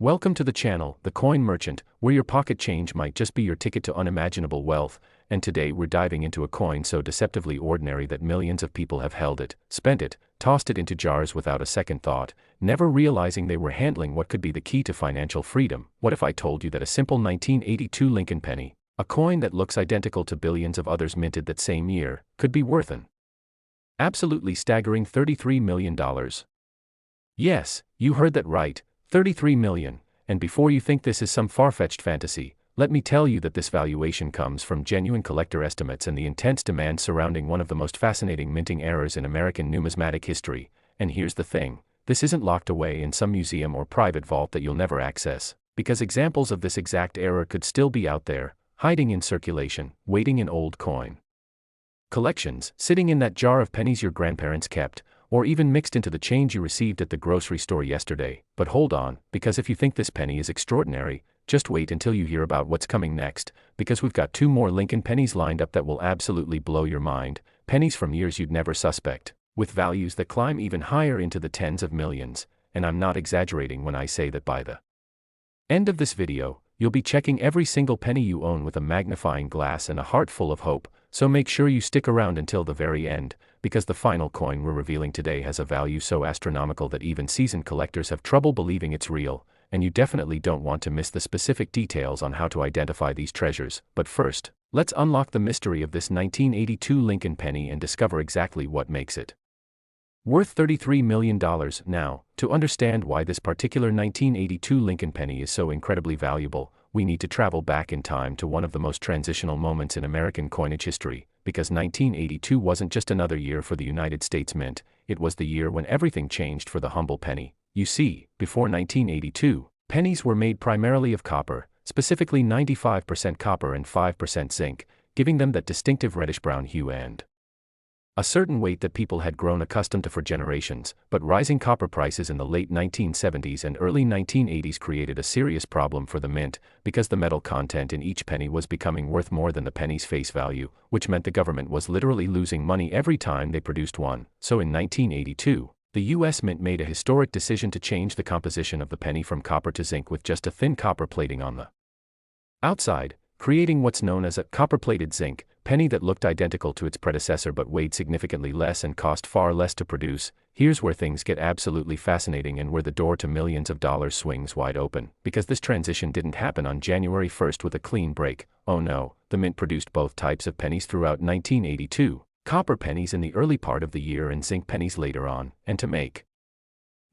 Welcome to the channel, The Coin Merchant, where your pocket change might just be your ticket to unimaginable wealth, and today we're diving into a coin so deceptively ordinary that millions of people have held it, spent it, tossed it into jars without a second thought, never realizing they were handling what could be the key to financial freedom. What if I told you that a simple 1982 Lincoln penny, a coin that looks identical to billions of others minted that same year, could be worth an absolutely staggering $33 million? Yes, you heard that right. 33 million, and before you think this is some far-fetched fantasy, let me tell you that this valuation comes from genuine collector estimates and the intense demand surrounding one of the most fascinating minting eras in American numismatic history. And here's the thing, this isn't locked away in some museum or private vault that you'll never access, because examples of this exact era could still be out there, hiding in circulation, waiting in old coin collections, sitting in that jar of pennies your grandparents kept, or even mixed into the change you received at the grocery store yesterday. But hold on, because if you think this penny is extraordinary, just wait until you hear about what's coming next, because we've got two more Lincoln pennies lined up that will absolutely blow your mind, pennies from years you'd never suspect, with values that climb even higher into the tens of millions, and I'm not exaggerating when I say that by the end of this video, you'll be checking every single penny you own with a magnifying glass and a heart full of hope, so make sure you stick around until the very end, because the final coin we're revealing today has a value so astronomical that even seasoned collectors have trouble believing it's real, and you definitely don't want to miss the specific details on how to identify these treasures. But first, let's unlock the mystery of this 1982 Lincoln penny and discover exactly what makes it worth $33 million. Now, to understand why this particular 1982 Lincoln penny is so incredibly valuable, we need to travel back in time to one of the most transitional moments in American coinage history, because 1982 wasn't just another year for the United States Mint, it was the year when everything changed for the humble penny. You see, before 1982, pennies were made primarily of copper, specifically 95% copper and 5% zinc, giving them that distinctive reddish-brown hue and a certain weight that people had grown accustomed to for generations. But rising copper prices in the late 1970s and early 1980s created a serious problem for the mint, because the metal content in each penny was becoming worth more than the penny's face value, which meant the government was literally losing money every time they produced one. So in 1982, the US Mint made a historic decision to change the composition of the penny from copper to zinc with just a thin copper plating on the outside, creating what's known as a copper-plated zinc penny that looked identical to its predecessor but weighed significantly less and cost far less to produce. Here's where things get absolutely fascinating and where the door to millions of dollars swings wide open, because this transition didn't happen on January 1st with a clean break. Oh no, the mint produced both types of pennies throughout 1982, copper pennies in the early part of the year and zinc pennies later on, and to make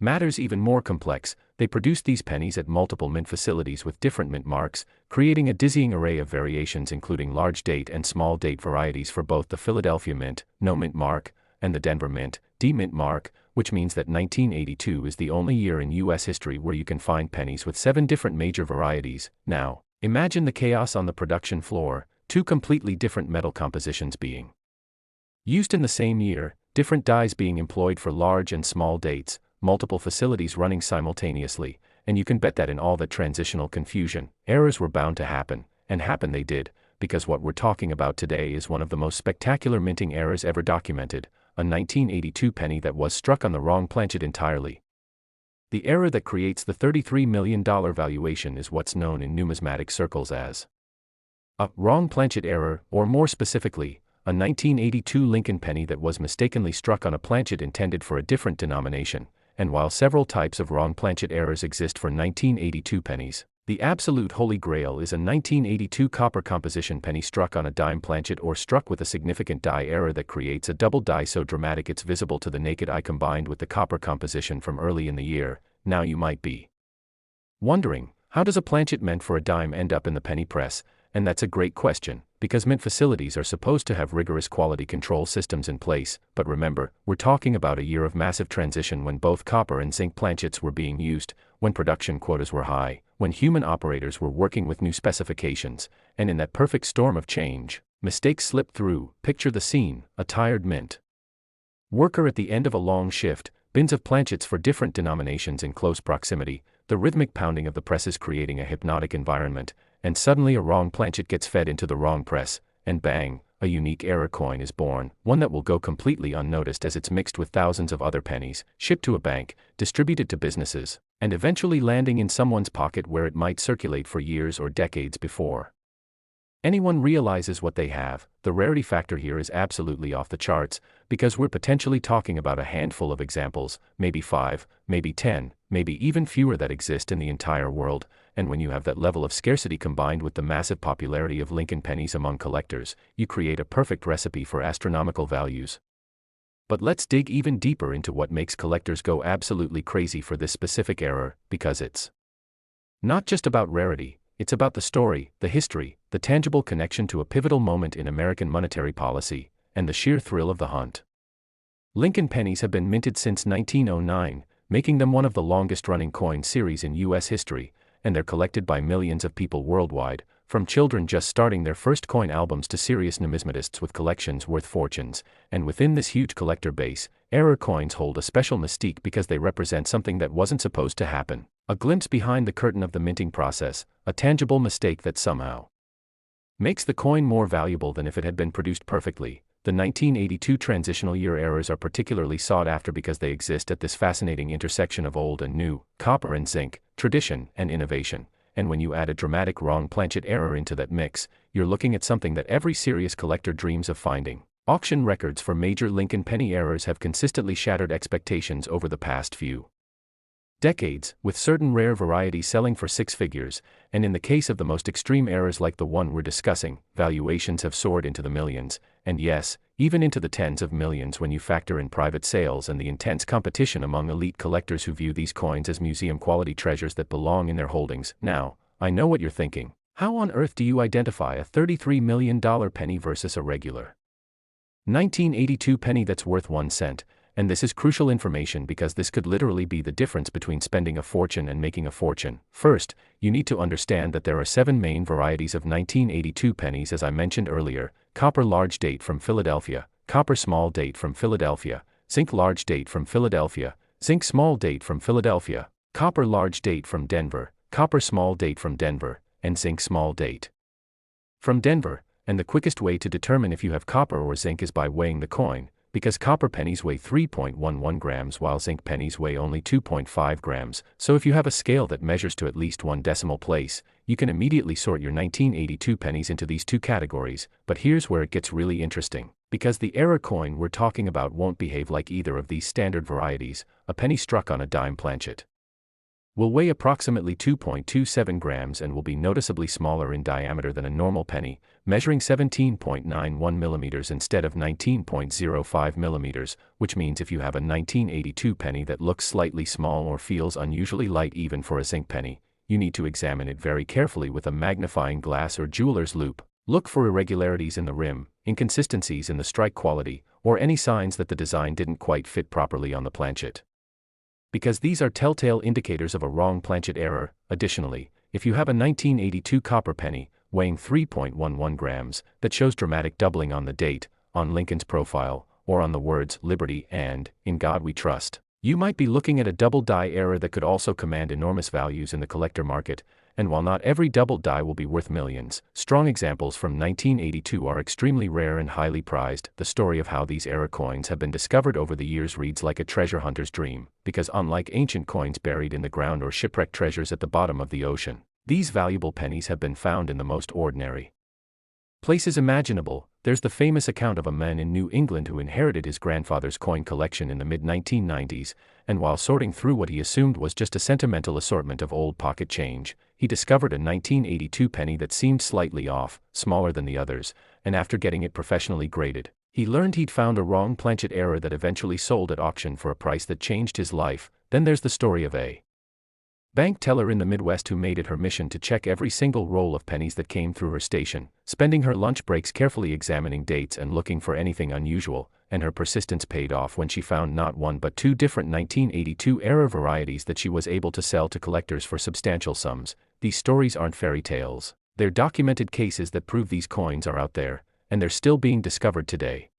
matters even more complex, they produced these pennies at multiple mint facilities with different mint marks, creating a dizzying array of variations including large date and small date varieties for both the Philadelphia Mint, no mint mark, and the Denver Mint, D mint mark, which means that 1982 is the only year in US history where you can find pennies with 7 different major varieties. Now, imagine the chaos on the production floor, two completely different metal compositions being used in the same year, different dyes being employed for large and small dates, multiple facilities running simultaneously, and you can bet that in all that transitional confusion, errors were bound to happen, and happen they did, because what we're talking about today is one of the most spectacular minting errors ever documented, a 1982 penny that was struck on the wrong planchet entirely. The error that creates the $33 million valuation is what's known in numismatic circles as a wrong planchet error, or more specifically, a 1982 Lincoln penny that was mistakenly struck on a planchet intended for a different denomination. And while several types of wrong planchet errors exist for 1982 pennies, the absolute holy grail is a 1982 copper composition penny struck on a dime planchet or struck with a significant die error that creates a double die so dramatic it's visible to the naked eye combined with the copper composition from early in the year. Now you might be wondering, how does a planchet meant for a dime end up in the penny press? And that's a great question, because mint facilities are supposed to have rigorous quality control systems in place, but remember, we're talking about a year of massive transition when both copper and zinc planchets were being used, when production quotas were high, when human operators were working with new specifications, and in that perfect storm of change, mistakes slipped through. Picture the scene, a tired mint worker at the end of a long shift, bins of planchets for different denominations in close proximity, the rhythmic pounding of the presses creating a hypnotic environment, and suddenly a wrong planchet gets fed into the wrong press, and bang, a unique error coin is born, one that will go completely unnoticed as it's mixed with thousands of other pennies, shipped to a bank, distributed to businesses, and eventually landing in someone's pocket where it might circulate for years or decades before anyone realizes what they have. The rarity factor here is absolutely off the charts, because we're potentially talking about a handful of examples, maybe 5, maybe 10, maybe even fewer that exist in the entire world, and when you have that level of scarcity combined with the massive popularity of Lincoln pennies among collectors, you create a perfect recipe for astronomical values. But let's dig even deeper into what makes collectors go absolutely crazy for this specific error, because it's not just about rarity. It's about the story, the history, the tangible connection to a pivotal moment in American monetary policy, and the sheer thrill of the hunt. Lincoln pennies have been minted since 1909, making them one of the longest-running coin series in U.S. history, and they're collected by millions of people worldwide, from children just starting their first coin albums to serious numismatists with collections worth fortunes. And within this huge collector base, error coins hold a special mystique because they represent something that wasn't supposed to happen. A glimpse behind the curtain of the minting process, a tangible mistake that somehow makes the coin more valuable than if it had been produced perfectly. The 1982 transitional year errors are particularly sought after because they exist at this fascinating intersection of old and new, copper and zinc, tradition and innovation. And when you add a dramatic wrong planchet error into that mix, you're looking at something that every serious collector dreams of finding. Auction records for major Lincoln penny errors have consistently shattered expectations over the past few decades, with certain rare varieties selling for six figures, and in the case of the most extreme errors like the one we're discussing, valuations have soared into the millions, and yes, even into the tens of millions when you factor in private sales and the intense competition among elite collectors who view these coins as museum-quality treasures that belong in their holdings. Now, I know what you're thinking. How on earth do you identify a $33 million penny versus a regular 1982 penny that's worth 1 cent? And this is crucial information because this could literally be the difference between spending a fortune and making a fortune. First, you need to understand that there are 7 main varieties of 1982 pennies as I mentioned earlier: copper large date from Philadelphia, copper small date from Philadelphia, zinc large date from Philadelphia, zinc small date from Philadelphia, copper large date from Denver, copper small date from Denver, and zinc small date from Denver. And the quickest way to determine if you have copper or zinc is by weighing the coin, because copper pennies weigh 3.11 grams while zinc pennies weigh only 2.5 grams, so if you have a scale that measures to at least 1 decimal place, you can immediately sort your 1982 pennies into these two categories. But here's where it gets really interesting, because the error coin we're talking about won't behave like either of these standard varieties. A penny struck on a dime planchet will weigh approximately 2.27 grams and will be noticeably smaller in diameter than a normal penny, measuring 17.91 millimeters instead of 19.05 millimeters, which means if you have a 1982 penny that looks slightly small or feels unusually light even for a zinc penny, you need to examine it very carefully with a magnifying glass or jeweler's loupe. Look for irregularities in the rim, inconsistencies in the strike quality, or any signs that the design didn't quite fit properly on the planchet, because these are telltale indicators of a wrong planchet error. Additionally, if you have a 1982 copper penny, weighing 3.11 grams, that shows dramatic doubling on the date, on Lincoln's profile, or on the words "Liberty" and "In God We Trust," you might be looking at a double die error that could also command enormous values in the collector market. And while not every double die will be worth millions, strong examples from 1982 are extremely rare and highly prized. The story of how these error coins have been discovered over the years reads like a treasure hunter's dream, because unlike ancient coins buried in the ground or shipwrecked treasures at the bottom of the ocean, these valuable pennies have been found in the most ordinary places imaginable. There's the famous account of a man in New England who inherited his grandfather's coin collection in the mid-1990s, and while sorting through what he assumed was just a sentimental assortment of old pocket change, he discovered a 1982 penny that seemed slightly off, smaller than the others, and after getting it professionally graded, he learned he'd found a wrong planchet error that eventually sold at auction for a price that changed his life. Then there's the story of a bank teller in the Midwest who made it her mission to check every single roll of pennies that came through her station, spending her lunch breaks carefully examining dates and looking for anything unusual, and her persistence paid off when she found not one but 2 different 1982 error varieties that she was able to sell to collectors for substantial sums. These stories aren't fairy tales. They're documented cases that prove these coins are out there, and they're still being discovered today.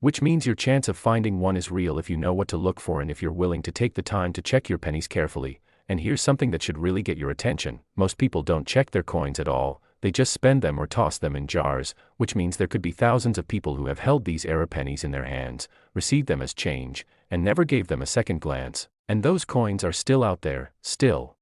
Which means your chance of finding one is real if you know what to look for and if you're willing to take the time to check your pennies carefully. And here's something that should really get your attention: most people don't check their coins at all. they just spend them or toss them in jars, which means there could be thousands of people who have held these error pennies in their hands, received them as change, and never gave them a second glance. And those coins are still out there, still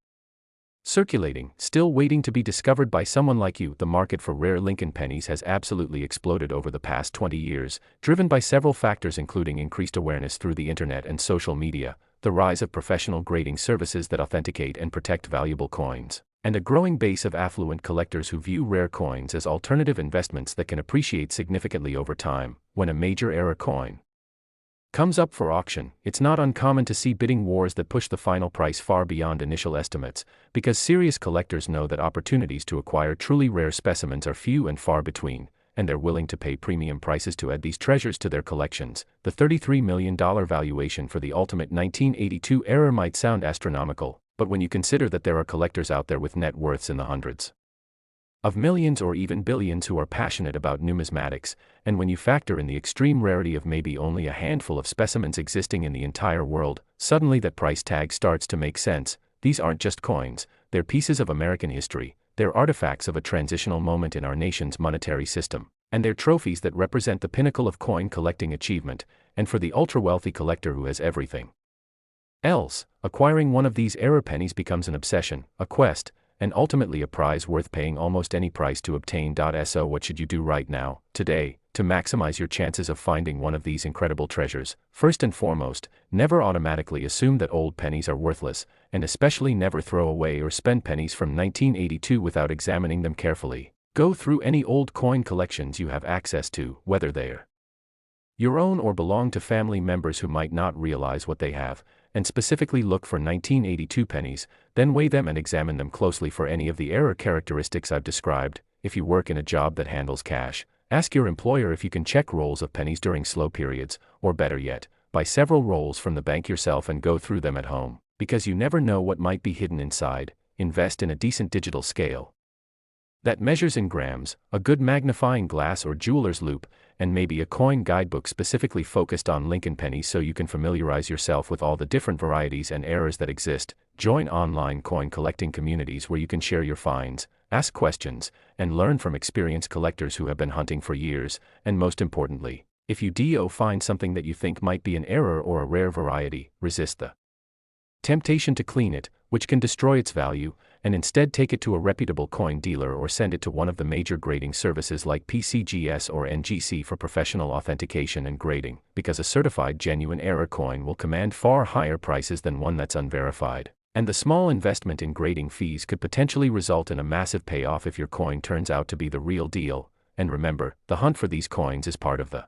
circulating, still waiting to be discovered by someone like you. The market for rare Lincoln pennies has absolutely exploded over the past 20 years, driven by several factors including increased awareness through the internet and social media, the rise of professional grading services that authenticate and protect valuable coins, and a growing base of affluent collectors who view rare coins as alternative investments that can appreciate significantly over time. When a major error coin comes up for auction, it's not uncommon to see bidding wars that push the final price far beyond initial estimates, because serious collectors know that opportunities to acquire truly rare specimens are few and far between, and they're willing to pay premium prices to add these treasures to their collections. The $33 million valuation for the ultimate 1982 error might sound astronomical, but when you consider that there are collectors out there with net worths in the hundreds of millions or even billions who are passionate about numismatics, and when you factor in the extreme rarity of maybe only a handful of specimens existing in the entire world, suddenly that price tag starts to make sense. These aren't just coins, they're pieces of American history, they're artifacts of a transitional moment in our nation's monetary system, and they're trophies that represent the pinnacle of coin collecting achievement. And for the ultra-wealthy collector who has everything else, acquiring one of these error pennies becomes an obsession, a quest, and ultimately a prize worth paying almost any price to obtain. So what should you do right now, today, to maximize your chances of finding one of these incredible treasures? First and foremost, never automatically assume that old pennies are worthless, and especially never throw away or spend pennies from 1982 without examining them carefully. Go through any old coin collections you have access to, whether they're your own or belong to family members who might not realize what they have, and specifically look for 1982 pennies, then weigh them and examine them closely for any of the error characteristics I've described. If you work in a job that handles cash, ask your employer if you can check rolls of pennies during slow periods, or better yet, buy several rolls from the bank yourself and go through them at home, because you never know what might be hidden inside. Invest in a decent digital scale that measures in grams, a good magnifying glass or jeweler's loupe, and maybe a coin guidebook specifically focused on Lincoln pennies so you can familiarize yourself with all the different varieties and errors that exist. Join online coin collecting communities where you can share your finds, ask questions, and learn from experienced collectors who have been hunting for years. And most importantly, if you find something that you think might be an error or a rare variety, resist the temptation to clean it, which can destroy its value, and instead take it to a reputable coin dealer or send it to one of the major grading services like PCGS or NGC for professional authentication and grading, because a certified genuine error coin will command far higher prices than one that's unverified. And the small investment in grading fees could potentially result in a massive payoff if your coin turns out to be the real deal. And remember, the hunt for these coins is part of the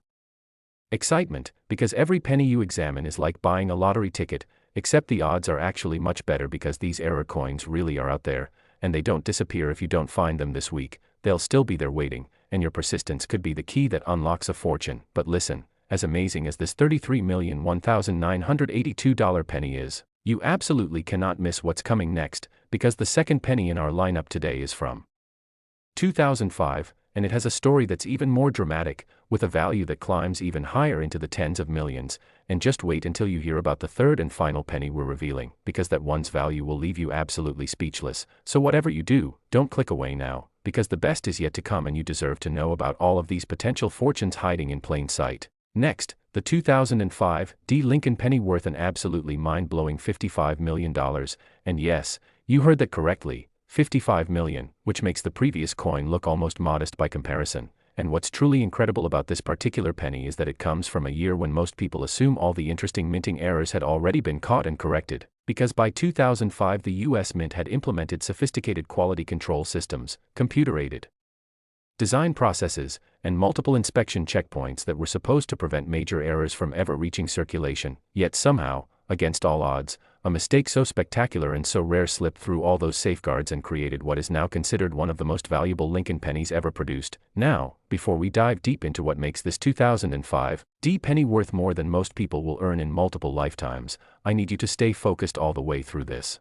excitement, because every penny you examine is like buying a lottery ticket, except the odds are actually much better because these error coins really are out there, and they don't disappear if you don't find them this week. They'll still be there waiting, and your persistence could be the key that unlocks a fortune. But listen, as amazing as this $33,001,982 penny is, you absolutely cannot miss what's coming next, because the second penny in our lineup today is from 2005, and it has a story that's even more dramatic, with a value that climbs even higher into the tens of millions. And just wait until you hear about the third and final penny we're revealing, because that one's value will leave you absolutely speechless. So whatever you do, don't click away now, because the best is yet to come and you deserve to know about all of these potential fortunes hiding in plain sight. Next, the 2005 Lincoln penny worth an absolutely mind-blowing $55 million, and yes, you heard that correctly, $55 million, which makes the previous coin look almost modest by comparison. And what's truly incredible about this particular penny is that it comes from a year when most people assume all the interesting minting errors had already been caught and corrected, because by 2005 the US Mint had implemented sophisticated quality control systems, computer-aided design processes, and multiple inspection checkpoints that were supposed to prevent major errors from ever reaching circulation. Yet somehow, against all odds, a mistake so spectacular and so rare slipped through all those safeguards and created what is now considered one of the most valuable Lincoln pennies ever produced. Now, before we dive deep into what makes this 2005 penny worth more than most people will earn in multiple lifetimes, I need you to stay focused all the way through this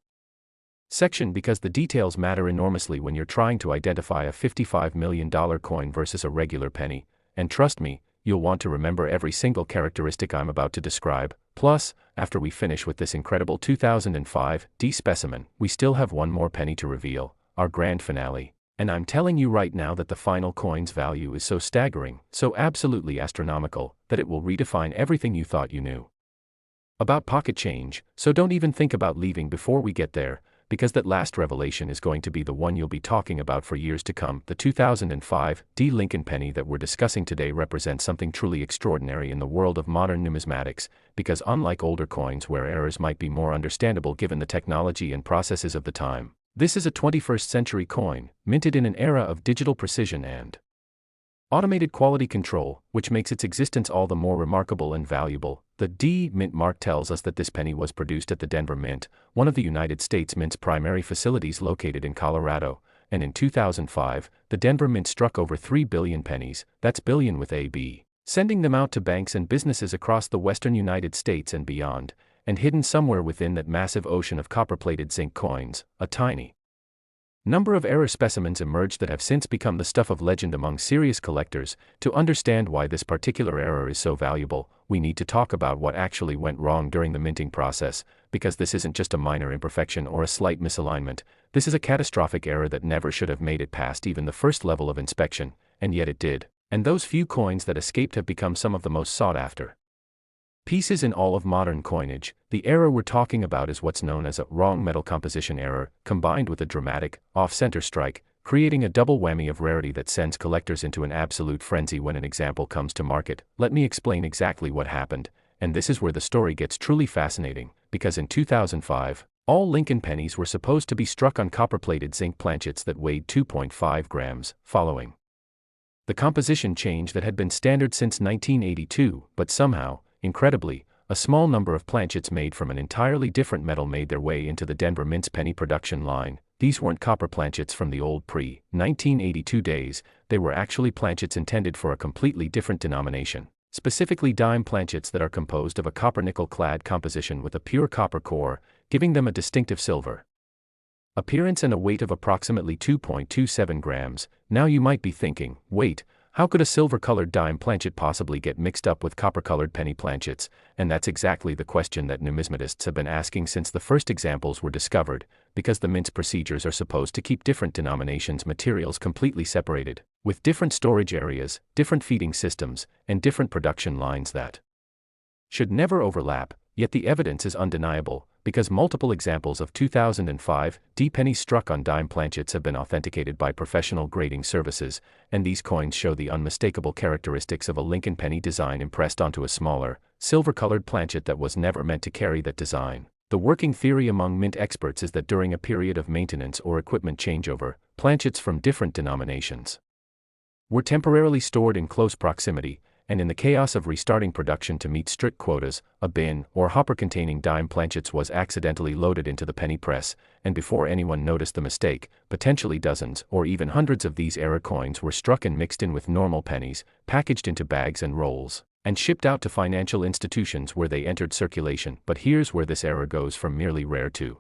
section, because the details matter enormously when you're trying to identify a $55 million coin versus a regular penny. And trust me, you'll want to remember every single characteristic I'm about to describe. Plus, after we finish with this incredible 2005 specimen, we still have one more penny to reveal, our grand finale. And I'm telling you right now that the final coin's value is so staggering, so absolutely astronomical, that it will redefine everything you thought you knew about pocket change. So don't even think about leaving before we get there, because that last revelation is going to be the one you'll be talking about for years to come. The 2005 D. Lincoln penny that we're discussing today represents something truly extraordinary in the world of modern numismatics, because unlike older coins where errors might be more understandable given the technology and processes of the time, this is a 21st century coin, minted in an era of digital precision and automated quality control, which makes its existence all the more remarkable and valuable. The D Mint mark tells us that this penny was produced at the Denver Mint, one of the United States Mint's primary facilities located in Colorado, and in 2005, the Denver Mint struck over 3 billion pennies, that's billion with a B, sending them out to banks and businesses across the western United States and beyond, and hidden somewhere within that massive ocean of copper-plated zinc coins, a tiny number of error specimens emerged that have since become the stuff of legend among serious collectors. To understand why this particular error is so valuable, we need to talk about what actually went wrong during the minting process, because this isn't just a minor imperfection or a slight misalignment. This is a catastrophic error that never should have made it past even the first level of inspection, and yet it did. And those few coins that escaped have become some of the most sought after pieces in all of modern coinage. The error we're talking about is what's known as a wrong metal composition error, combined with a dramatic, off-center strike, creating a double whammy of rarity that sends collectors into an absolute frenzy when an example comes to market. Let me explain exactly what happened, and this is where the story gets truly fascinating, because in 2005, all Lincoln pennies were supposed to be struck on copper-plated zinc planchets that weighed 2.5 grams, following the composition change that had been standard since 1982, but somehow, incredibly, a small number of planchets made from an entirely different metal made their way into the Denver Mint's penny production line. These weren't copper planchets from the old pre-1982 days, they were actually planchets intended for a completely different denomination, specifically dime planchets that are composed of a copper-nickel-clad composition with a pure copper core, giving them a distinctive silver appearance and a weight of approximately 2.27 grams. Now you might be thinking, wait, how could a silver-colored dime planchet possibly get mixed up with copper-colored penny planchets? And that's exactly the question that numismatists have been asking since the first examples were discovered, because the mint's procedures are supposed to keep different denominations' materials completely separated, with different storage areas, different feeding systems, and different production lines that should never overlap. Yet the evidence is undeniable, because multiple examples of 2005 D pennies struck on dime planchets have been authenticated by professional grading services, and these coins show the unmistakable characteristics of a Lincoln penny design impressed onto a smaller, silver-colored planchet that was never meant to carry that design. The working theory among mint experts is that during a period of maintenance or equipment changeover, planchets from different denominations were temporarily stored in close proximity, and in the chaos of restarting production to meet strict quotas, a bin or hopper containing dime planchets was accidentally loaded into the penny press, and before anyone noticed the mistake, potentially dozens or even hundreds of these error coins were struck and mixed in with normal pennies, packaged into bags and rolls, and shipped out to financial institutions where they entered circulation. But here's where this error goes from merely rare to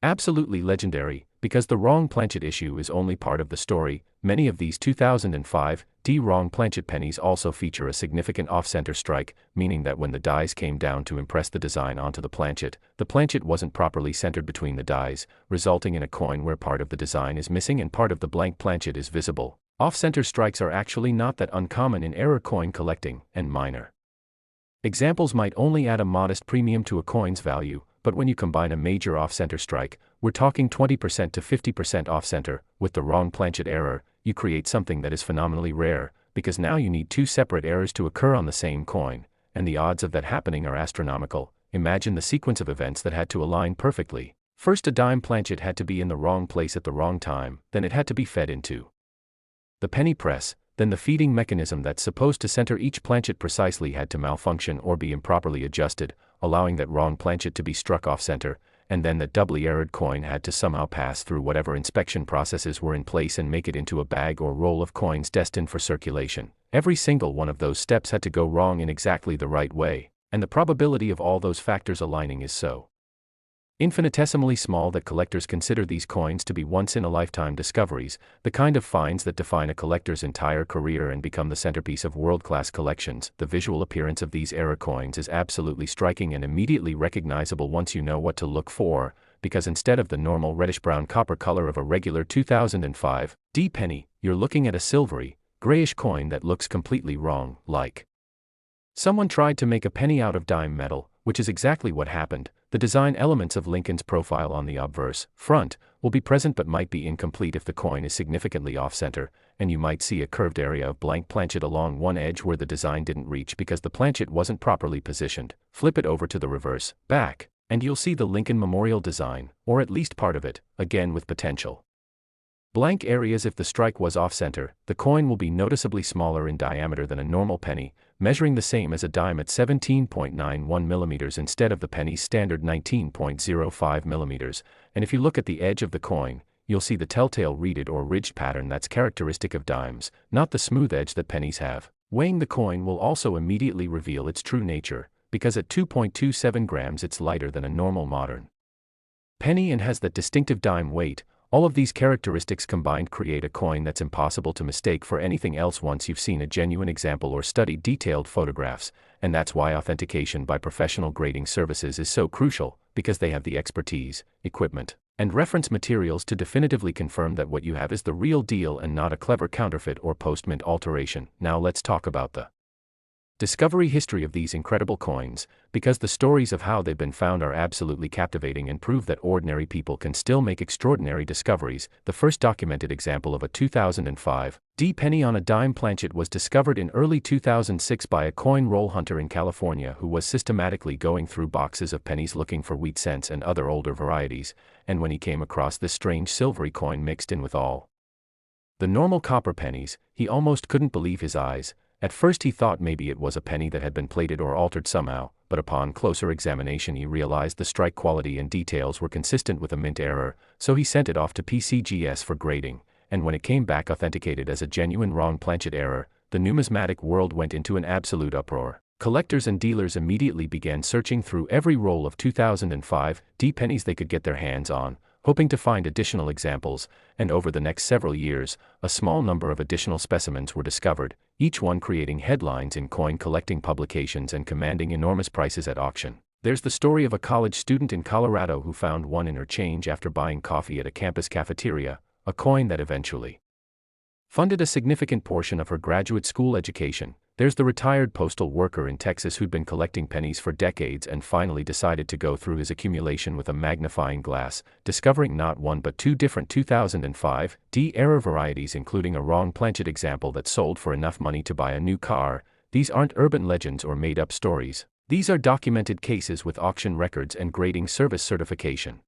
absolutely legendary, because the wrong planchet issue is only part of the story. Many of these 2005 D wrong planchet pennies also feature a significant off-center strike, meaning that when the dies came down to impress the design onto the planchet wasn't properly centered between the dies, resulting in a coin where part of the design is missing and part of the blank planchet is visible. Off-center strikes are actually not that uncommon in error coin collecting, and minor examples might only add a modest premium to a coin's value, but when you combine a major off-center strike, we're talking 20% to 50% off-center, with the wrong planchet error, you create something that is phenomenally rare, because now you need two separate errors to occur on the same coin, and the odds of that happening are astronomical. Imagine the sequence of events that had to align perfectly. First, a dime planchet had to be in the wrong place at the wrong time, then it had to be fed into the penny press, then the feeding mechanism that's supposed to center each planchet precisely had to malfunction or be improperly adjusted, allowing that wrong planchet to be struck off-center, and then that doubly errored coin had to somehow pass through whatever inspection processes were in place and make it into a bag or roll of coins destined for circulation. Every single one of those steps had to go wrong in exactly the right way, and the probability of all those factors aligning is so infinitesimally small that collectors consider these coins to be once-in-a-lifetime discoveries, the kind of finds that define a collector's entire career and become the centerpiece of world-class collections. The visual appearance of these error coins is absolutely striking and immediately recognizable once you know what to look for. because instead of the normal reddish-brown copper color of a regular 2005 D penny, you're looking at a silvery, grayish coin that looks completely wrong, like someone tried to make a penny out of dime metal, which is exactly what happened. The design elements of Lincoln's profile on the obverse front will be present but might be incomplete if the coin is significantly off-center, and you might see a curved area of blank planchet along one edge where the design didn't reach because the planchet wasn't properly positioned. Flip it over to the reverse back, and you'll see the Lincoln Memorial design, or at least part of it, again with potential blank areas. If the strike was off-center, the coin will be noticeably smaller in diameter than a normal penny, measuring the same as a dime at 17.91 millimeters instead of the penny's standard 19.05 millimeters, and if you look at the edge of the coin, you'll see the telltale reeded or ridged pattern that's characteristic of dimes, not the smooth edge that pennies have. Weighing the coin will also immediately reveal its true nature, because at 2.27 grams it's lighter than a normal modern penny and has that distinctive dime weight. All of these characteristics combined create a coin that's impossible to mistake for anything else once you've seen a genuine example or studied detailed photographs, and that's why authentication by professional grading services is so crucial, because they have the expertise, equipment, and reference materials to definitively confirm that what you have is the real deal and not a clever counterfeit or post-mint alteration. Now let's talk about the discovery history of these incredible coins, because the stories of how they've been found are absolutely captivating and prove that ordinary people can still make extraordinary discoveries. The first documented example of a 2005 D penny on a dime planchet was discovered in early 2006 by a coin roll hunter in California who was systematically going through boxes of pennies looking for wheat cents and other older varieties, and when he came across this strange silvery coin mixed in with all the normal copper pennies, he almost couldn't believe his eyes. At first he thought maybe it was a penny that had been plated or altered somehow, but upon closer examination he realized the strike quality and details were consistent with a mint error, so he sent it off to PCGS for grading, and when it came back authenticated as a genuine wrong planchet error, the numismatic world went into an absolute uproar. Collectors and dealers immediately began searching through every roll of 2005 D pennies they could get their hands on, hoping to find additional examples, and over the next several years, a small number of additional specimens were discovered, each one creating headlines in coin collecting publications and commanding enormous prices at auction. There's the story of a college student in Colorado who found one in her change after buying coffee at a campus cafeteria, a coin that eventually funded a significant portion of her graduate school education. There's the retired postal worker in Texas who'd been collecting pennies for decades and finally decided to go through his accumulation with a magnifying glass, discovering not one but two different 2005 D era varieties, including a wrong planchet example that sold for enough money to buy a new car. These aren't urban legends or made-up stories. These are documented cases with auction records and grading service certification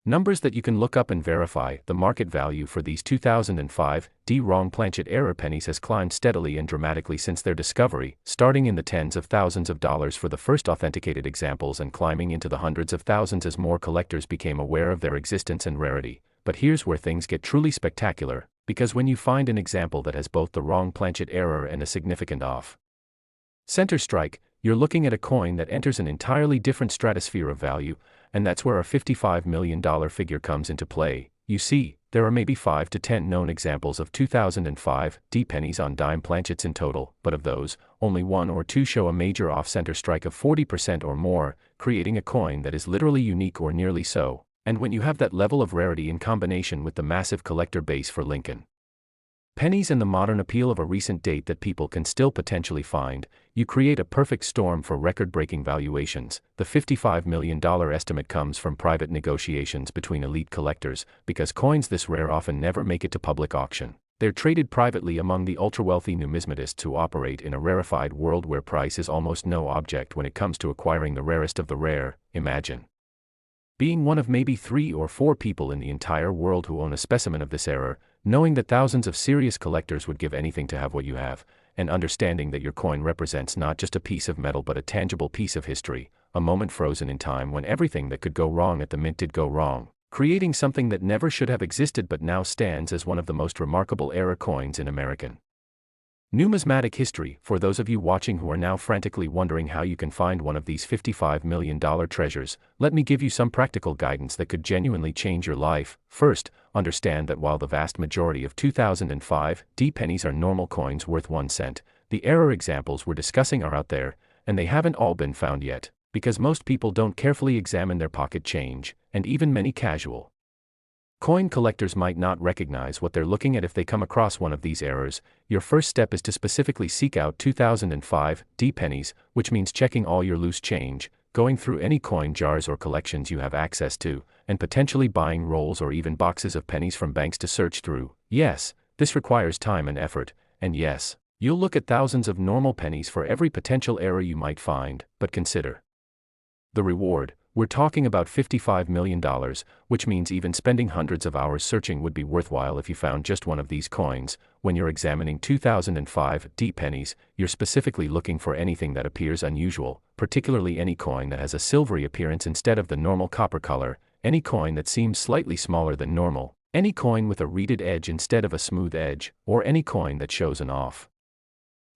numbers that you can look up and verify. The market value for these 2005 D wrong planchet error pennies has climbed steadily and dramatically since their discovery, starting in the tens of thousands of dollars for the first authenticated examples and climbing into the hundreds of thousands as more collectors became aware of their existence and rarity. But here's where things get truly spectacular, because when you find an example that has both the wrong planchet error and a significant off-center strike, you're looking at a coin that enters an entirely different stratosphere of value, and that's where our $55 million figure comes into play. You see, there are maybe 5 to 10 known examples of 2005 D pennies on dime planchets in total, but of those, only 1 or 2 show a major off-center strike of 40% or more, creating a coin that is literally unique or nearly so. And when you have that level of rarity in combination with the massive collector base for Lincoln pennies and the modern appeal of a recent date that people can still potentially find, you create a perfect storm for record-breaking valuations. The $55 million estimate comes from private negotiations between elite collectors, because coins this rare often never make it to public auction. They're traded privately among the ultra-wealthy numismatists who operate in a rarefied world where price is almost no object when it comes to acquiring the rarest of the rare. Imagine being one of maybe 3 or 4 people in the entire world who own a specimen of this error, knowing that thousands of serious collectors would give anything to have what you have, and understanding that your coin represents not just a piece of metal but a tangible piece of history, a moment frozen in time when everything that could go wrong at the mint did go wrong, creating something that never should have existed but now stands as one of the most remarkable era coins in American numismatic history. For those of you watching who are now frantically wondering how you can find one of these $55 million treasures, let me give you some practical guidance that could genuinely change your life. First, understand that while the vast majority of 2005 D pennies are normal coins worth 1 cent, the error examples we're discussing are out there, and they haven't all been found yet. Because most people don't carefully examine their pocket change, and even many casual coin collectors might not recognize what they're looking at if they come across one of these errors. Your first step is to specifically seek out 2005 D pennies, which means checking all your loose change, going through any coin jars or collections you have access to, and potentially buying rolls or even boxes of pennies from banks to search through. Yes, this requires time and effort, and yes, you'll look at thousands of normal pennies for every potential error you might find, but consider the reward. We're talking about $55 million, which means even spending hundreds of hours searching would be worthwhile if you found just one of these coins. When you're examining 2005 D pennies, you're specifically looking for anything that appears unusual, particularly any coin that has a silvery appearance instead of the normal copper color, any coin that seems slightly smaller than normal, any coin with a reeded edge instead of a smooth edge, or any coin that shows an off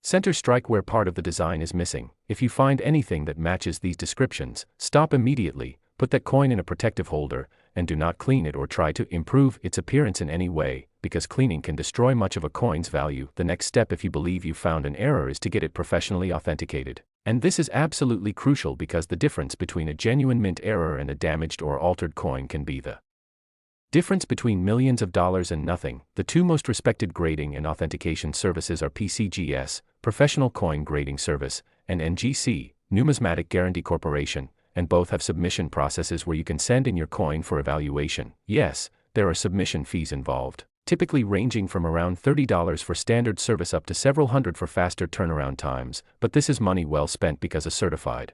center strike where part of the design is missing. If you find anything that matches these descriptions, stop immediately, put that coin in a protective holder, and do not clean it or try to improve its appearance in any way, because cleaning can destroy much of a coin's value. The next step, if you believe you found an error, is to get it professionally authenticated. And this is absolutely crucial because the difference between a genuine mint error and a damaged or altered coin can be the difference between millions of dollars and nothing. The two most respected grading and authentication services are PCGS, Professional Coin Grading Service, and NGC, Numismatic Guarantee Corporation, and both have submission processes where you can send in your coin for evaluation. Yes, there are submission fees involved, typically ranging from around $30 for standard service up to several hundred for faster turnaround times, but this is money well spent because a certified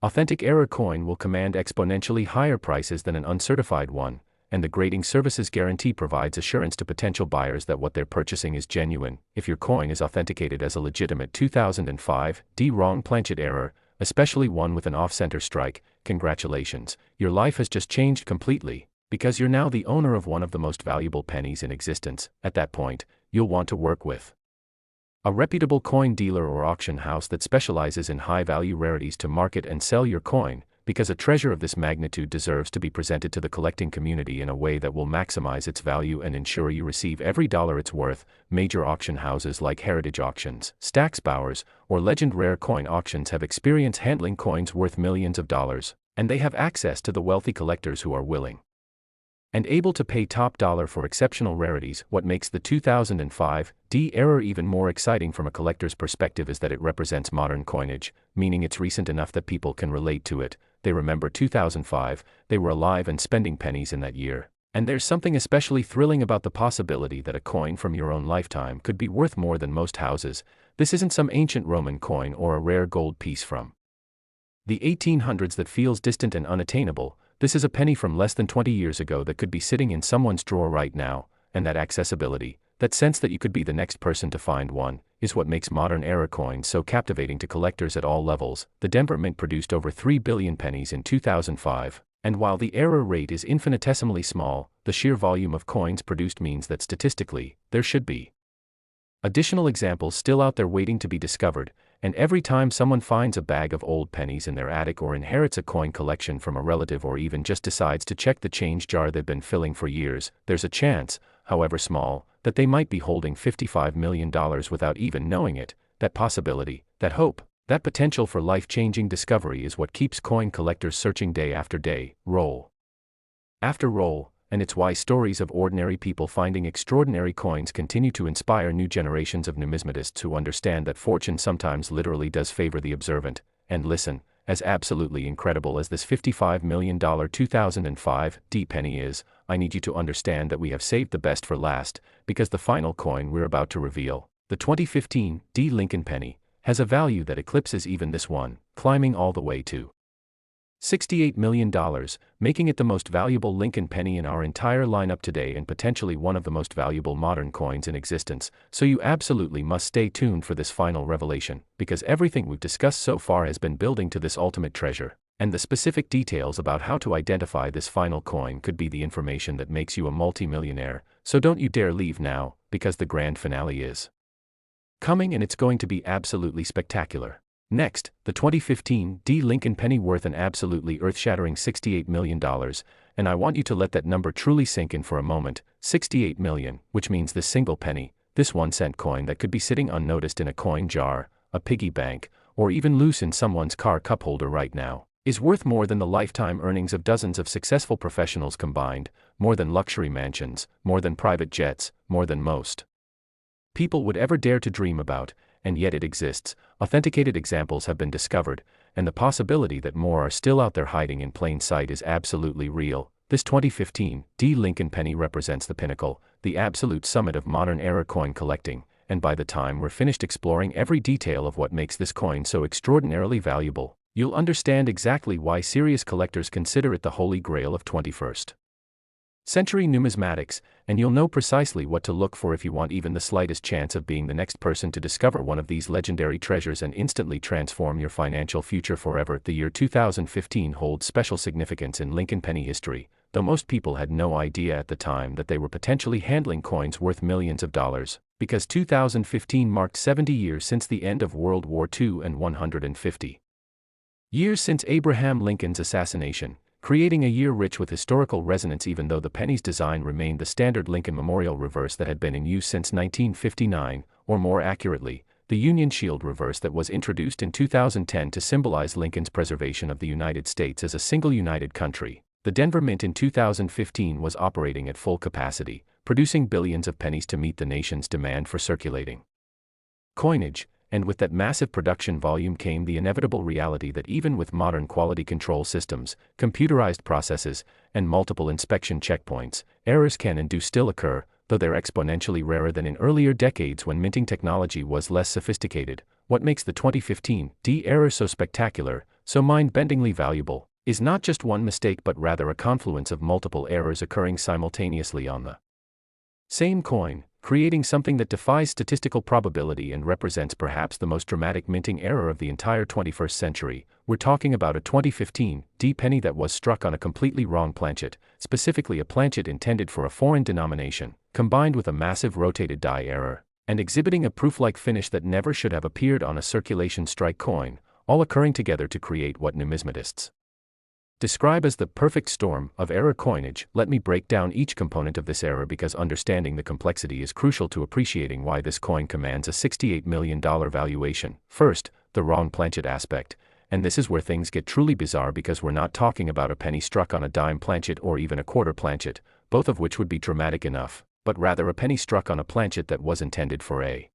authentic error coin will command exponentially higher prices than an uncertified one, and the grading services guarantee provides assurance to potential buyers that what they're purchasing is genuine. If your coin is authenticated as a legitimate 2005 D wrong planchet error, especially one with an off-center strike, congratulations, your life has just changed completely, because you're now the owner of one of the most valuable pennies in existence. At that point, you'll want to work with a reputable coin dealer or auction house that specializes in high-value rarities to market and sell your coin, because a treasure of this magnitude deserves to be presented to the collecting community in a way that will maximize its value and ensure you receive every dollar it's worth. Major auction houses like Heritage Auctions, Stack's Bowers, or Legend Rare Coin Auctions have experience handling coins worth millions of dollars, and they have access to the wealthy collectors who are willing and able to pay top dollar for exceptional rarities. What makes the 2005 D error even more exciting from a collector's perspective is that it represents modern coinage, meaning it's recent enough that people can relate to it. They remember 2005, they were alive and spending pennies in that year. And there's something especially thrilling about the possibility that a coin from your own lifetime could be worth more than most houses. This isn't some ancient Roman coin or a rare gold piece from the 1800s that feels distant and unattainable. This is a penny from less than 20 years ago that could be sitting in someone's drawer right now, and that accessibility, that sense that you could be the next person to find one, is what makes modern era coins so captivating to collectors at all levels. The Denver Mint produced over 3 billion pennies in 2005, and while the error rate is infinitesimally small, the sheer volume of coins produced means that statistically, there should be additional examples still out there waiting to be discovered. And every time someone finds a bag of old pennies in their attic or inherits a coin collection from a relative or even just decides to check the change jar they've been filling for years, there's a chance, however small, that they might be holding $55 million without even knowing it. That possibility, that hope, that potential for life-changing discovery is what keeps coin collectors searching day after day, roll after roll. And it's why stories of ordinary people finding extraordinary coins continue to inspire new generations of numismatists who understand that fortune sometimes literally does favor the observant. And listen, as absolutely incredible as this $55 million 2005 D penny is, I need you to understand that we have saved the best for last, because the final coin we're about to reveal, the 2015 D Lincoln penny, has a value that eclipses even this one, climbing all the way to $68 million, making it the most valuable Lincoln penny in our entire lineup today and potentially one of the most valuable modern coins in existence. So you absolutely must stay tuned for this final revelation, because everything we've discussed so far has been building to this ultimate treasure, and the specific details about how to identify this final coin could be the information that makes you a multimillionaire. So don't you dare leave now, because the grand finale is coming and it's going to be absolutely spectacular. Next, the 2015 D Lincoln penny worth an absolutely earth-shattering $68 million, and I want you to let that number truly sink in for a moment. 68 million, which means this single penny, this 1-cent coin that could be sitting unnoticed in a coin jar, a piggy bank, or even loose in someone's car cup holder right now, is worth more than the lifetime earnings of dozens of successful professionals combined, more than luxury mansions, more than private jets, more than most people would ever dare to dream about, and yet it exists. Authenticated examples have been discovered, and the possibility that more are still out there hiding in plain sight is absolutely real. This 2015 Lincoln penny represents the pinnacle, the absolute summit of modern era coin collecting, and by the time we're finished exploring every detail of what makes this coin so extraordinarily valuable, you'll understand exactly why serious collectors consider it the holy grail of 21st century numismatics, and you'll know precisely what to look for if you want even the slightest chance of being the next person to discover one of these legendary treasures and instantly transform your financial future forever. The year 2015 holds special significance in Lincoln penny history, though most people had no idea at the time that they were potentially handling coins worth millions of dollars, because 2015 marked 70 years since the end of World War II and 150 years since Abraham Lincoln's assassination, creating a year rich with historical resonance. Even though the penny's design remained the standard Lincoln Memorial reverse that had been in use since 1959, or more accurately, the Union Shield reverse that was introduced in 2010 to symbolize Lincoln's preservation of the United States as a single united country, the Denver Mint in 2015 was operating at full capacity, producing billions of pennies to meet the nation's demand for circulating coinage. And with that massive production volume came the inevitable reality that even with modern quality control systems, computerized processes, and multiple inspection checkpoints, errors can and do still occur, though they're exponentially rarer than in earlier decades when minting technology was less sophisticated. What makes the 2015 error so spectacular, so mind-bendingly valuable, is not just one mistake but rather a confluence of multiple errors occurring simultaneously on the same coin, creating something that defies statistical probability and represents perhaps the most dramatic minting error of the entire 21st century. We're talking about a 2015 penny that was struck on a completely wrong planchet, specifically a planchet intended for a foreign denomination, combined with a massive rotated die error, and exhibiting a proof-like finish that never should have appeared on a circulation strike coin, all occurring together to create what numismatists describe as the perfect storm of error coinage. Let me break down each component of this error because understanding the complexity is crucial to appreciating why this coin commands a $68 million valuation. First, the wrong planchet aspect, and this is where things get truly bizarre because we're not talking about a penny struck on a dime planchet or even a quarter planchet, both of which would be dramatic enough, but rather a penny struck on a planchet that was intended for a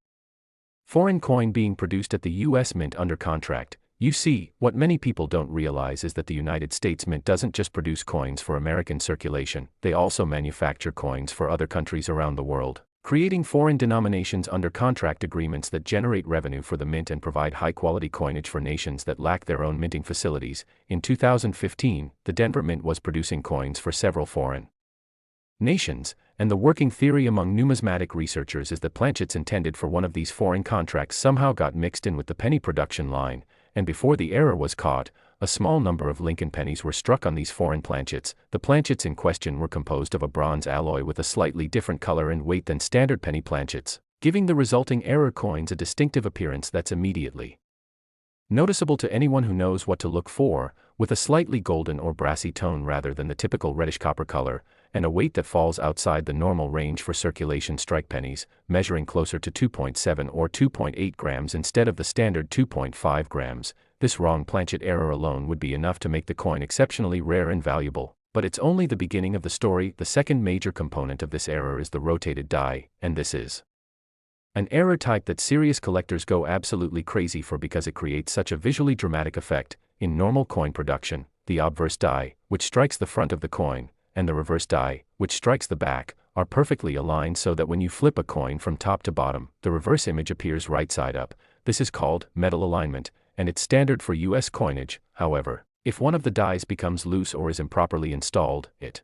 foreign coin being produced at the U.S. Mint under contract. You see, what many people don't realize is that the United States Mint doesn't just produce coins for American circulation, they also manufacture coins for other countries around the world, creating foreign denominations under contract agreements that generate revenue for the mint and provide high-quality coinage for nations that lack their own minting facilities. In 2015, the Denver Mint was producing coins for several foreign nations, and the working theory among numismatic researchers is that planchets intended for one of these foreign contracts somehow got mixed in with the penny production line, and before the error was caught, a small number of Lincoln pennies were struck on these foreign planchets. The planchets in question were composed of a bronze alloy with a slightly different color and weight than standard penny planchets, giving the resulting error coins a distinctive appearance that's immediately noticeable to anyone who knows what to look for, with a slightly golden or brassy tone rather than the typical reddish copper color, and a weight that falls outside the normal range for circulation strike pennies, measuring closer to 2.7 or 2.8 grams instead of the standard 2.5 grams. This wrong planchet error alone would be enough to make the coin exceptionally rare and valuable, but it's only the beginning of the story. The second major component of this error is the rotated die, and this is an error type that serious collectors go absolutely crazy for because it creates such a visually dramatic effect. In normal coin production, the obverse die, which strikes the front of the coin, and the reverse die, which strikes the back, are perfectly aligned so that when you flip a coin from top to bottom, the reverse image appears right side up. This is called metal alignment, and it's standard for US coinage. However, if one of the dies becomes loose or is improperly installed, it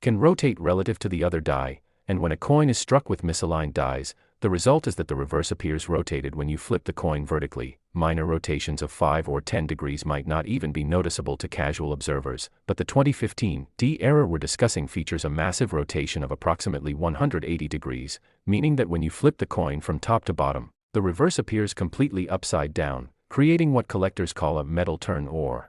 can rotate relative to the other die, and when a coin is struck with misaligned dies, the result is that the reverse appears rotated when you flip the coin vertically. Minor rotations of 5 or 10 degrees might not even be noticeable to casual observers, but the 2015 error we're discussing features a massive rotation of approximately 180 degrees, meaning that when you flip the coin from top to bottom, the reverse appears completely upside down, creating what collectors call a metal turn or,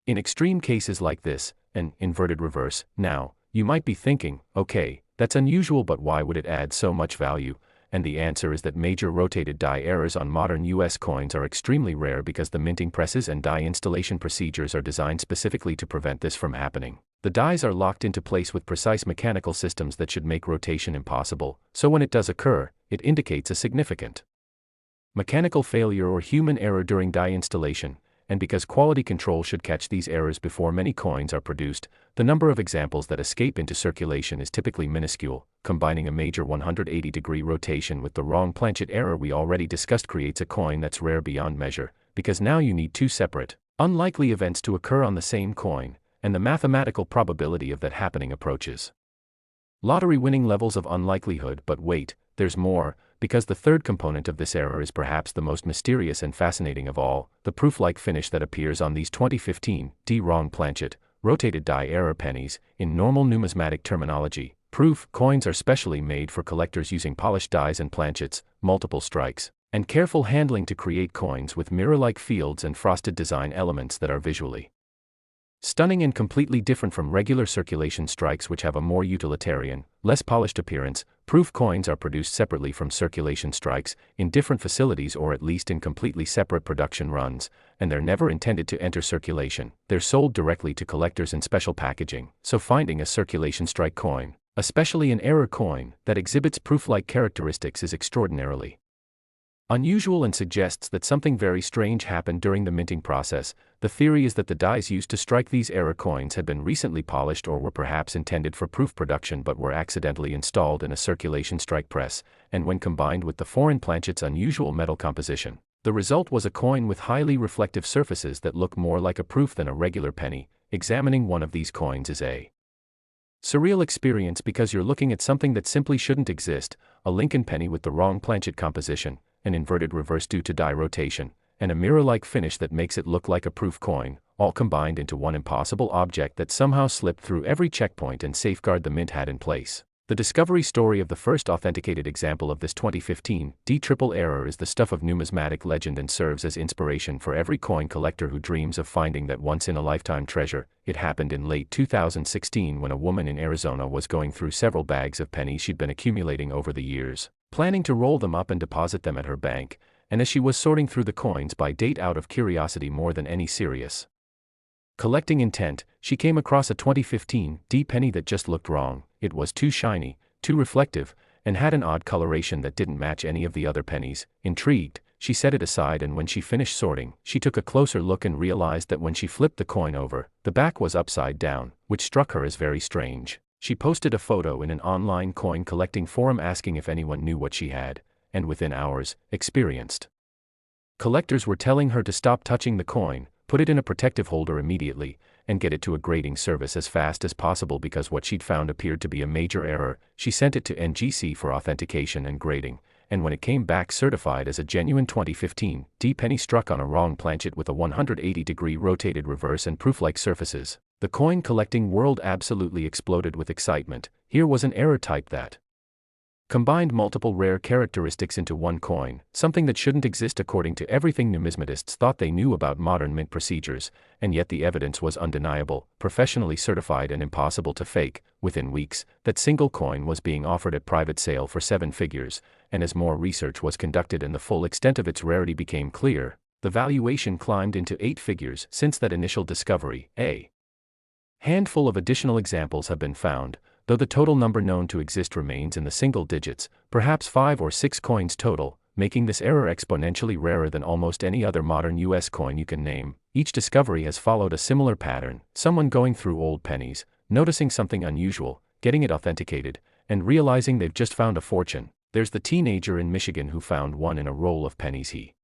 in extreme cases like this, an inverted reverse. Now, you might be thinking, okay, that's unusual, but why would it add so much value? And the answer is that major rotated die errors on modern US coins are extremely rare because the minting presses and die installation procedures are designed specifically to prevent this from happening. The dies are locked into place with precise mechanical systems that should make rotation impossible, so when it does occur, it indicates a significant mechanical failure or human error during die installation. And because quality control should catch these errors before many coins are produced, the number of examples that escape into circulation is typically minuscule. Combining a major 180-degree rotation with the wrong planchet error we already discussed creates a coin that's rare beyond measure, because now you need two separate, unlikely events to occur on the same coin, and the mathematical probability of that happening approaches lottery winning levels of unlikelihood. But wait, there's more, because the third component of this error is perhaps the most mysterious and fascinating of all, the proof-like finish that appears on these 2015 wrong planchet, rotated die error pennies. In normal numismatic terminology, proof coins are specially made for collectors using polished dies and planchets, multiple strikes, and careful handling to create coins with mirror-like fields and frosted design elements that are visually stunning and completely different from regular circulation strikes, which have a more utilitarian, less polished appearance. Proof coins are produced separately from circulation strikes, in different facilities or at least in completely separate production runs, and they're never intended to enter circulation. They're sold directly to collectors in special packaging, so finding a circulation strike coin, especially an error coin, that exhibits proof-like characteristics is extraordinarily unusual and suggests that something very strange happened during the minting process. The theory is that the dies used to strike these error coins had been recently polished or were perhaps intended for proof production but were accidentally installed in a circulation strike press, and when combined with the foreign planchet's unusual metal composition, the result was a coin with highly reflective surfaces that look more like a proof than a regular penny. Examining one of these coins is a surreal experience because you're looking at something that simply shouldn't exist: a Lincoln penny with the wrong planchet composition, an inverted reverse due to die rotation, and a mirror-like finish that makes it look like a proof coin, all combined into one impossible object that somehow slipped through every checkpoint and safeguard the mint had in place. The discovery story of the first authenticated example of this 2015 triple error is the stuff of numismatic legend and serves as inspiration for every coin collector who dreams of finding that once-in-a-lifetime treasure. It happened in late 2016 when a woman in Arizona was going through several bags of pennies she'd been accumulating over the years, planning to roll them up and deposit them at her bank, and as she was sorting through the coins by date out of curiosity more than any serious collecting intent, she came across a 2015 penny that just looked wrong. It was too shiny, too reflective, and had an odd coloration that didn't match any of the other pennies. Intrigued, she set it aside, and when she finished sorting, she took a closer look and realized that when she flipped the coin over, the back was upside down, which struck her as very strange. She posted a photo in an online coin collecting forum asking if anyone knew what she had, and within hours, experienced collectors were telling her to stop touching the coin, put it in a protective holder immediately, and get it to a grading service as fast as possible because what she'd found appeared to be a major error. She sent it to NGC for authentication and grading, and when it came back certified as a genuine 2015 penny struck on a wrong planchet with a 180-degree rotated reverse and proof-like surfaces, the coin collecting world absolutely exploded with excitement. Here was an error type that combined multiple rare characteristics into one coin, something that shouldn't exist according to everything numismatists thought they knew about modern mint procedures, and yet the evidence was undeniable, professionally certified and impossible to fake. Within weeks, that single coin was being offered at private sale for 7 figures, and as more research was conducted and the full extent of its rarity became clear, the valuation climbed into 8 figures. Since that initial discovery, a handful of additional examples have been found, though the total number known to exist remains in the single digits, perhaps 5 or 6 coins total, making this error exponentially rarer than almost any other modern US coin you can name. Each discovery has followed a similar pattern: someone going through old pennies, noticing something unusual, getting it authenticated, and realizing they've just found a fortune. There's the teenager in Michigan who found one in a roll of pennies he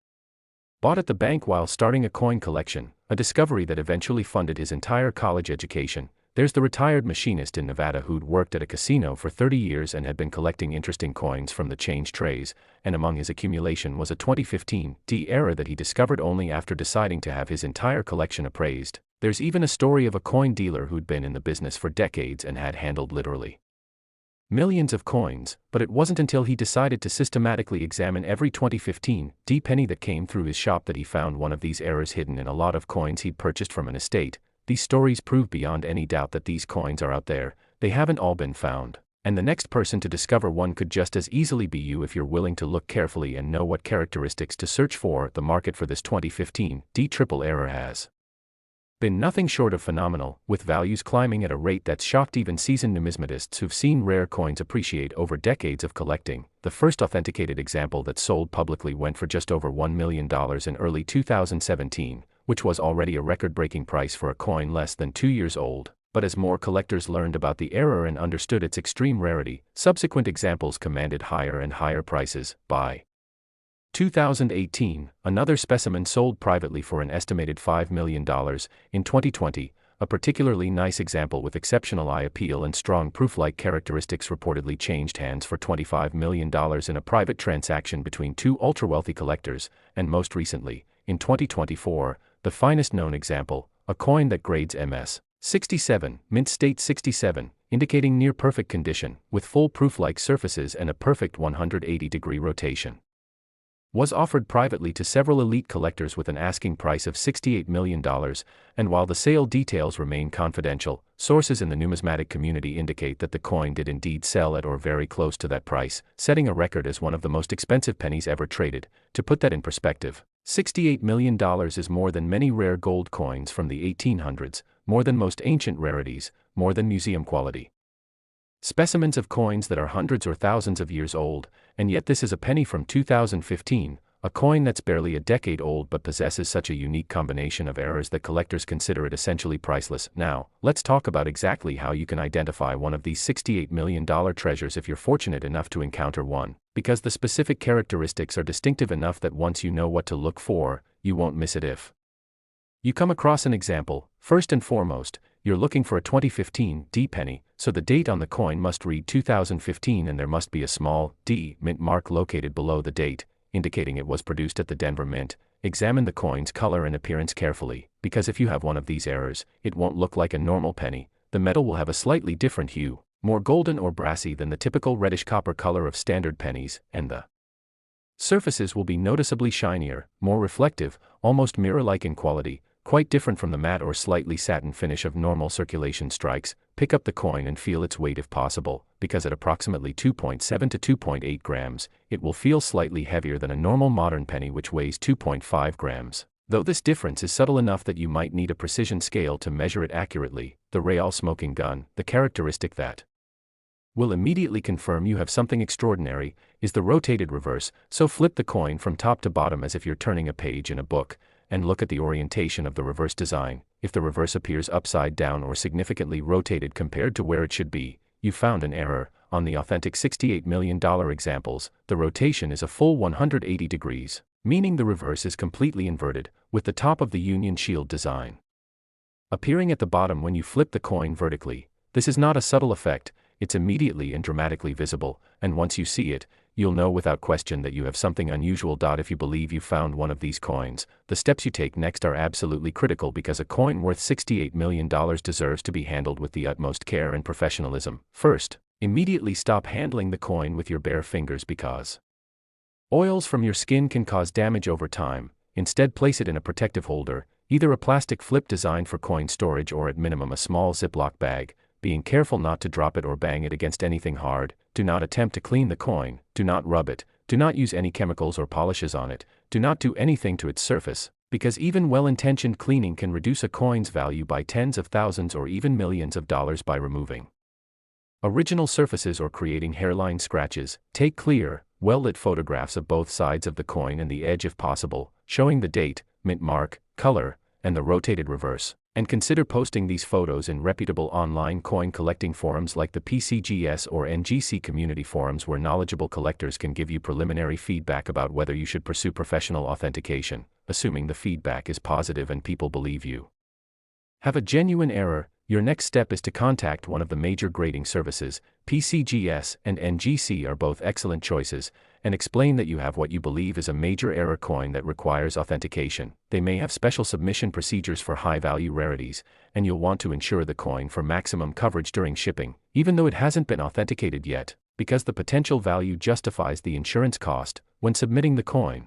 bought at the bank while starting a coin collection, a discovery that eventually funded his entire college education. There's the retired machinist in Nevada who'd worked at a casino for 30 years and had been collecting interesting coins from the change trays, and among his accumulation was a 2015 error that he discovered only after deciding to have his entire collection appraised. There's even a story of a coin dealer who'd been in the business for decades and had handled literally millions of coins, but it wasn't until he decided to systematically examine every 2015 penny that came through his shop that he found one of these errors hidden in a lot of coins he'd purchased from an estate. These stories prove beyond any doubt that these coins are out there. They haven't all been found. And the next person to discover one could just as easily be you if you're willing to look carefully and know what characteristics to search for. The market for this 2015 D triple error has been nothing short of phenomenal, with values climbing at a rate that's shocked even seasoned numismatists who've seen rare coins appreciate over decades of collecting. The first authenticated example that sold publicly went for just over $1 million in early 2017, which was already a record-breaking price for a coin less than 2 years old. But as more collectors learned about the error and understood its extreme rarity, subsequent examples commanded higher and higher prices. By 2018, another specimen sold privately for an estimated $5 million. In 2020, a particularly nice example with exceptional eye appeal and strong proof-like characteristics reportedly changed hands for $25 million in a private transaction between two ultra-wealthy collectors, and most recently, in 2024, the finest known example, a coin that grades MS 67, mint state 67, indicating near-perfect condition, with full proof-like surfaces and a perfect 180-degree rotation, was offered privately to several elite collectors with an asking price of $68 million, and while the sale details remain confidential, sources in the numismatic community indicate that the coin did indeed sell at or very close to that price, setting a record as one of the most expensive pennies ever traded. To put that in perspective, $68 million is more than many rare gold coins from the 1800s, more than most ancient rarities, more than museum quality specimens of coins that are hundreds or thousands of years old, and yet this is a penny from 2015, a coin that's barely a decade old but possesses such a unique combination of errors that collectors consider it essentially priceless. Now, let's talk about exactly how you can identify one of these $68 million treasures if you're fortunate enough to encounter one, because the specific characteristics are distinctive enough that once you know what to look for, you won't miss it if you come across an example. First and foremost, you're looking for a 2015 D penny, so the date on the coin must read 2015 and there must be a small D mint mark located below the date, indicating it was produced at the Denver Mint. Examine the coin's color and appearance carefully, because if you have one of these errors, it won't look like a normal penny. The metal will have a slightly different hue, more golden or brassy than the typical reddish copper color of standard pennies, and the surfaces will be noticeably shinier, more reflective, almost mirror-like in quality, quite different from the matte or slightly satin finish of normal circulation strikes. Pick up the coin and feel its weight if possible, because at approximately 2.7 to 2.8 grams, it will feel slightly heavier than a normal modern penny which weighs 2.5 grams. Though this difference is subtle enough that you might need a precision scale to measure it accurately. The Real smoking gun, the characteristic that will immediately confirm you have something extraordinary, is the rotated reverse. So flip the coin from top to bottom as if you're turning a page in a book, and look at the orientation of the reverse design. If the reverse appears upside down or significantly rotated compared to where it should be, you found an error. On the authentic $68 million examples, the rotation is a full 180 degrees, meaning the reverse is completely inverted, with the top of the Union Shield design appearing at the bottom when you flip the coin vertically. This is not a subtle effect, it's immediately and dramatically visible, and once you see it, you'll know without question that you have something unusual. If you believe you found one of these coins, the steps you take next are absolutely critical, because a coin worth $68 million deserves to be handled with the utmost care and professionalism. First, immediately stop handling the coin with your bare fingers, because oils from your skin can cause damage over time. Instead, place it in a protective holder, either a plastic flip designed for coin storage or at minimum a small Ziploc bag, being careful not to drop it or bang it against anything hard. Do not attempt to clean the coin, do not rub it, do not use any chemicals or polishes on it, do not do anything to its surface, because even well-intentioned cleaning can reduce a coin's value by tens of thousands or even millions of dollars by removing original surfaces or creating hairline scratches. Take clear, well-lit photographs of both sides of the coin and the edge if possible, showing the date, mint mark, color, and the rotated reverse. And consider posting these photos in reputable online coin collecting forums like the PCGS or NGC community forums, where knowledgeable collectors can give you preliminary feedback about whether you should pursue professional authentication, assuming the feedback is positive and people believe you have a genuine error. Your next step is to contact one of the major grading services. PCGS and NGC are both excellent choices, and explain that you have what you believe is a major error coin that requires authentication. They may have special submission procedures for high-value rarities, and you'll want to insure the coin for maximum coverage during shipping, even though it hasn't been authenticated yet, because the potential value justifies the insurance cost. When submitting the coin,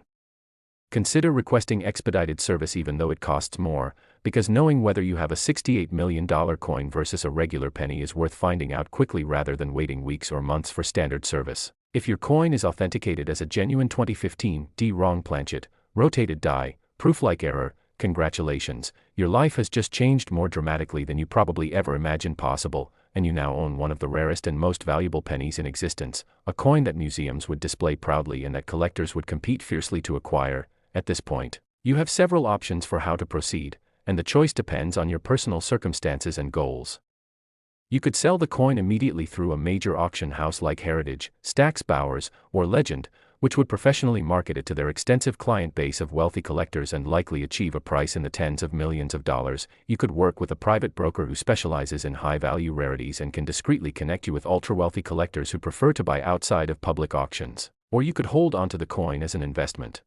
consider requesting expedited service even though it costs more. because knowing whether you have a $68 million coin versus a regular penny is worth finding out quickly rather than waiting weeks or months for standard service. If your coin is authenticated as a genuine 2015 wrong planchet, rotated die, proof-like error, congratulations, your life has just changed more dramatically than you probably ever imagined possible, and you now own one of the rarest and most valuable pennies in existence, a coin that museums would display proudly and that collectors would compete fiercely to acquire. At this point, you have several options for how to proceed, and the choice depends on your personal circumstances and goals. You could sell the coin immediately through a major auction house like Heritage, Stax Bowers, or Legend, which would professionally market it to their extensive client base of wealthy collectors and likely achieve a price in the tens of millions of dollars. You could work with a private broker who specializes in high-value rarities and can discreetly connect you with ultra-wealthy collectors who prefer to buy outside of public auctions. Or you could hold onto the coin as an investment,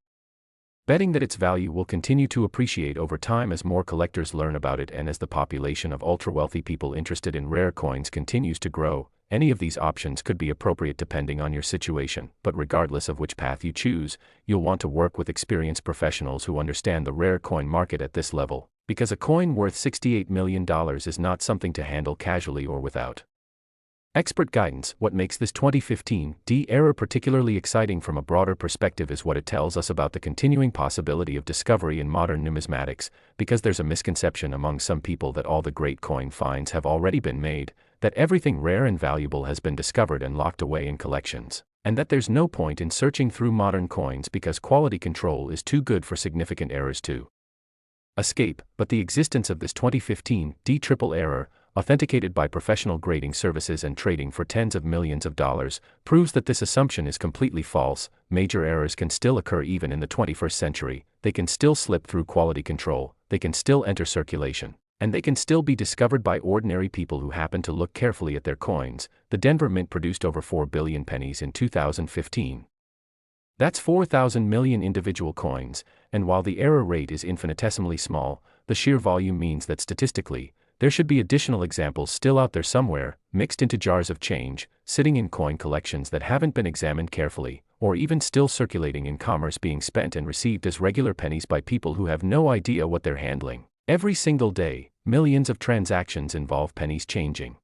betting that its value will continue to appreciate over time as more collectors learn about it and as the population of ultra-wealthy people interested in rare coins continues to grow. Any of these options could be appropriate depending on your situation, but regardless of which path you choose, you'll want to work with experienced professionals who understand the rare coin market at this level, because a coin worth $68 million is not something to handle casually or without expert guidance. What makes this 2015 era particularly exciting from a broader perspective is what it tells us about the continuing possibility of discovery in modern numismatics, because there's a misconception among some people that all the great coin finds have already been made, that everything rare and valuable has been discovered and locked away in collections, and that there's no point in searching through modern coins because quality control is too good for significant errors to escape. But the existence of this 2015 triple error, authenticated by professional grading services and trading for tens of millions of dollars, proves that this assumption is completely false. Major errors can still occur even in the 21st century, they can still slip through quality control, they can still enter circulation, and they can still be discovered by ordinary people who happen to look carefully at their coins. The Denver Mint produced over 4 billion pennies in 2015. That's 4,000 million individual coins, and while the error rate is infinitesimally small, the sheer volume means that statistically, there should be additional examples still out there somewhere, mixed into jars of change, sitting in coin collections that haven't been examined carefully, or even still circulating in commerce being spent and received as regular pennies by people who have no idea what they're handling. Every single day, millions of transactions involve pennies changing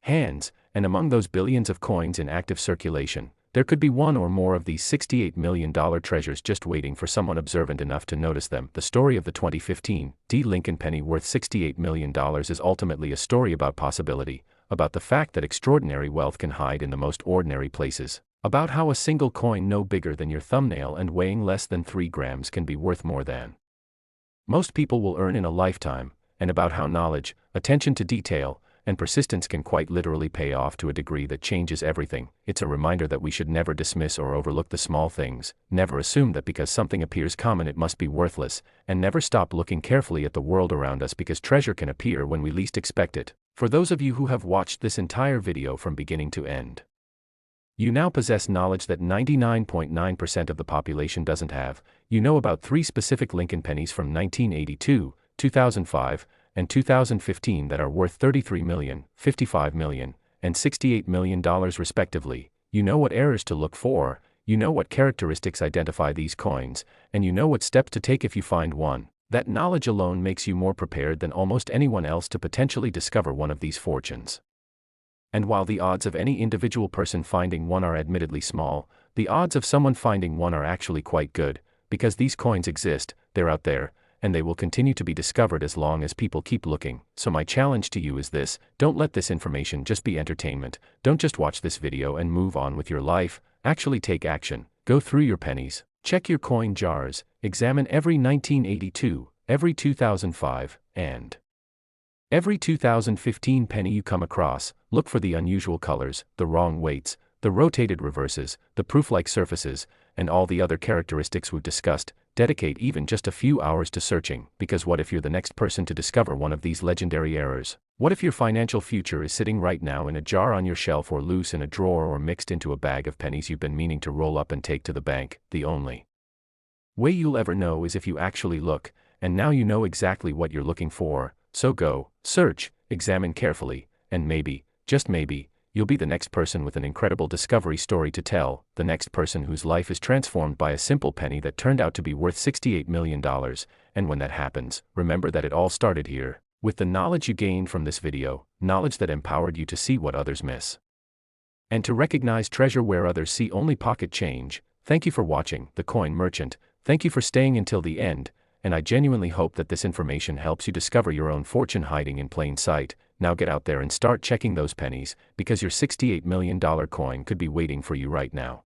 hands, and among those billions of coins in active circulation, there could be one or more of these $68 million treasures just waiting for someone observant enough to notice them. The story of the 2015 Lincoln penny worth $68 million is ultimately a story about possibility, about the fact that extraordinary wealth can hide in the most ordinary places, about how a single coin no bigger than your thumbnail and weighing less than 3 grams can be worth more than most people will earn in a lifetime, and about how knowledge, attention to detail, and persistence can quite literally pay off to a degree that changes everything. It's a reminder that we should never dismiss or overlook the small things, never assume that because something appears common it must be worthless, and never stop looking carefully at the world around us because treasure can appear when we least expect it. For those of you who have watched this entire video from beginning to end, you now possess knowledge that 99.9% of the population doesn't have. You know about 3 specific Lincoln pennies from 1982, 2005, and 2015 that are worth $33 million, $55 million, and $68 million respectively. You know what errors to look for, you know what characteristics identify these coins, and you know what steps to take if you find one. That knowledge alone makes you more prepared than almost anyone else to potentially discover one of these fortunes. And while the odds of any individual person finding one are admittedly small, the odds of someone finding one are actually quite good, because these coins exist, they're out there, and they will continue to be discovered as long as people keep looking. So my challenge to you is this: don't let this information just be entertainment, don't just watch this video and move on with your life, actually take action, go through your pennies, check your coin jars, examine every 1982, every 2005, and every 2015 penny you come across. Look for the unusual colors, the wrong weights, the rotated reverses, the proof-like surfaces, and all the other characteristics we've discussed. Dedicate even just a few hours to searching, because what if you're the next person to discover one of these legendary errors? What if your financial future is sitting right now in a jar on your shelf or loose in a drawer or mixed into a bag of pennies you've been meaning to roll up and take to the bank? The only way you'll ever know is if you actually look, and now you know exactly what you're looking for. So go, search, examine carefully, and maybe, just maybe, you'll be the next person with an incredible discovery story to tell, the next person whose life is transformed by a simple penny that turned out to be worth $68 million. And when that happens, remember that it all started here, with the knowledge you gained from this video, knowledge that empowered you to see what others miss, and to recognize treasure where others see only pocket change. Thank you for watching, The Coin Merchant. Thank you for staying until the end, and I genuinely hope that this information helps you discover your own fortune hiding in plain sight. Now get out there and start checking those pennies, because your $68 million coin could be waiting for you right now.